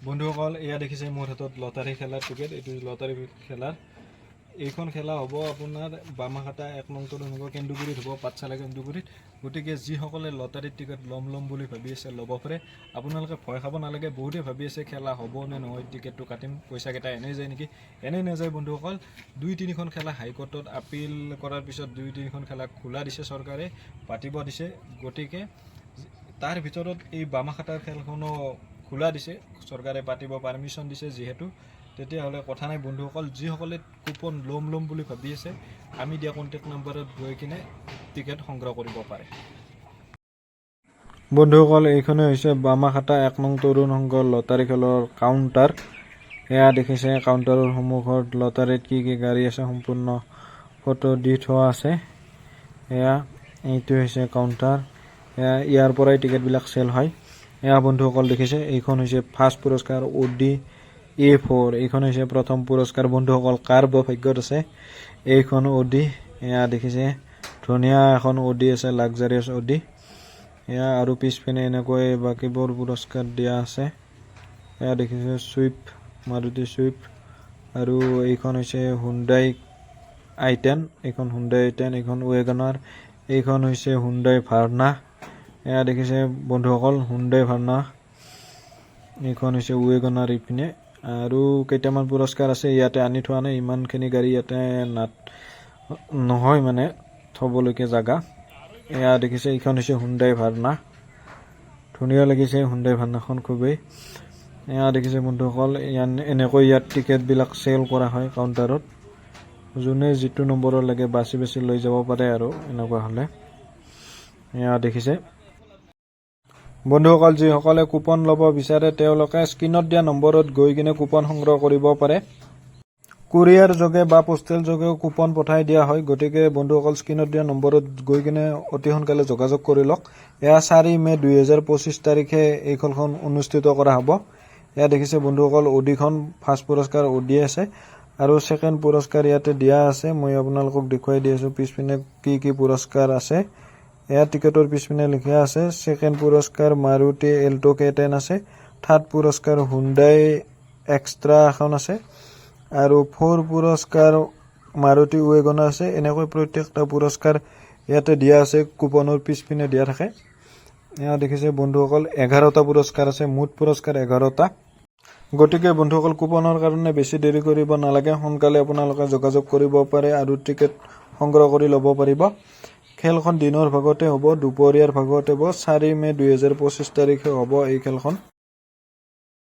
বন্ধুসকল এয়া দেখিছে মোৰ হাতত লটাৰী খেলাৰ টিকেট। এইটো লটাৰী খেলাৰ এইখন খেলা হ'ব আপোনাৰ বামাখাটা 1 নং তৰুণ সংঘ কেন্দুগুৰিত হ'ব, পাঠশালা কেন্দুগুৰিত। গতিকে যিসকলে লটাৰীৰ টিকেট ল'ম বুলি ভাবি আছে ল'ব পাৰে। আপোনালোকে ভয় খাব নালাগে। বহুতে ভাবি আছে খেলা হ'ব নে নহয়, টিকেটটো কাটিম, পইচাকেইটা এনেই যায় নেকি। এনেই নাযায় বন্ধুসকল। 2-3খন খেলা হাইকোৰ্টত আপিল কৰাৰ পিছত 2-3খন খেলা খোলা দিছে, চৰকাৰে পাতিব দিছে। গতিকে তাৰ ভিতৰত এই বামাখাটাৰ খেলখনো খোলা দিছে, চৰকাৰে পাতিব পাৰ্মিশ্যন দিছে যিহেতু। তেতিয়াহ'লে কথা নাই বন্ধুসকল। যিসকলে কুপন ল'ম বুলি ভাবি আছে, আমি দিয়া কণ্টেক্ট নম্বৰত গৈ কিনে টিকেট সংগ্ৰহ কৰিব পাৰে। বন্ধুসকল এইখনে হৈছে বামাখাটা 1 নং তৰুণ সংঘ লটাৰী খেলৰ কাউণ্টাৰ। এয়া দেখিছে কাউণ্টাৰৰ সন্মুখত লটাৰীত কি গাড়ী আছে সম্পূৰ্ণ ফটো দি থোৱা আছে। এইটো হৈছে কাউণ্টাৰ। ইয়াৰ পৰাই টিকেটবিলাক চেল হয়। এয়া বন্ধুসকল দেখিছে এইখন হৈছে ফাৰ্ষ্ট পুৰস্কাৰ OD A4। এইখন হৈছে প্ৰথম পুৰস্কাৰ বন্ধুসকল। কাৰ ভাগ্যত আছে এইখন OD। এয়া দেখিছে ধুনীয়া এখন OD আছে, লাক্সাৰিয়াছ OD। এয়া আৰু পিছপিনে এনেকৈ বাকীবোৰ পুৰস্কাৰ দিয়া আছে। এয়া দেখিছে চুইফ্ট, মাৰুতি চুইফ্ট। আৰু এইখন হৈছে হুণ্ডাই i10। এইখন হুণ্ডাই i10, এইখন ৱেগনাৰ। এইখন হৈছে হুণ্ডাই ভাৰ্না। এয়া দেখিছে বন্ধুসকল হুণ্ডাই ভাৰ্না। এইখন হৈছে ৱেগনাৰ। ইপিনে আৰু কেইটামান পুৰস্কাৰ আছে, ইয়াতে আনি থোৱা নাই। ইমানখিনি গাড়ী ইয়াতে নহয় মানে থ'বলৈকে জাগা। এয়া দেখিছে এইখন হৈছে হুণ্ডাই ভাৰ্না। ধুনীয়া লাগিছে হুণ্ডাই ভাৰ্নাখন খুবেই। এয়া দেখিছে বন্ধুসকল এনেকৈ ইয়াত টিকেটবিলাক চেল কৰা হয় কাউণ্টাৰত। যোনে যিটো নম্বৰৰ লাগে বাছি লৈ যাব পাৰে আৰু এনেকুৱা হ'লে। এয়া দেখিছে বন্ধুসকল, যিসকলে কুপন ল'ব বিচাৰে তেওঁলোকে স্ক্ৰীনত দিয়া নম্বৰত গৈ কিনে কুপন সংগ্ৰহ কৰিব পাৰে। কুৰিয়াৰ যোগে বা পোষ্টেল যোগেও কুপন পঠাই দিয়া হয়। গতিকে বন্ধুসকল স্ক্ৰীনত দিয়া নম্বৰত গৈ কিনে অতি সোনকালে যোগাযোগ কৰি লওক। এয়া 4 মে 2025 তাৰিখে এই খেলখন অনুষ্ঠিত কৰা হ'ব। এয়া দেখিছে বন্ধুসকল ODখন ফাৰ্ষ্ট পুৰস্কাৰ OD আছে আৰু ছেকেণ্ড পুৰস্কাৰ ইয়াতে দিয়া আছে। মই আপোনালোকক দেখুৱাই দি আছোঁ পিছপিনে কি পুৰস্কাৰ আছে। এয়া টিকেটৰ পিছপিনে লিখা আছে। ছেকেণ্ড পুৰস্কাৰ মাৰুতি এল্টো K10 আছে। থাৰ্ড পুৰস্কাৰ হুণ্ডাই এক্সট্ৰা এখন আছে আৰু 4 পুৰস্কাৰ মাৰুতি ৱেগনাৰ আছে। এনেকৈ প্ৰত্যেকটা পুৰস্কাৰ ইয়াতে দিয়া আছে, কুপনৰ পিছপিনে দিয়া থাকে। এয়া দেখিছে বন্ধুসকল 11টা পুৰস্কাৰ আছে, মুঠ পুৰস্কাৰ 11টা। গতিকে বন্ধুসকল কুপনৰ কাৰণে বেছি দেৰি কৰিব নালাগে, সোনকালে আপোনালোকে যোগাযোগ কৰিব পাৰে আৰু টিকেট সংগ্ৰহ কৰি ল'ব পাৰিব। খেলখন দিনৰ ভাগতে হ'ব, দুপৰীয়াৰ ভাগতে হ'ব। 4 মে 2025 তাৰিখে হ'ব এই খেলখন।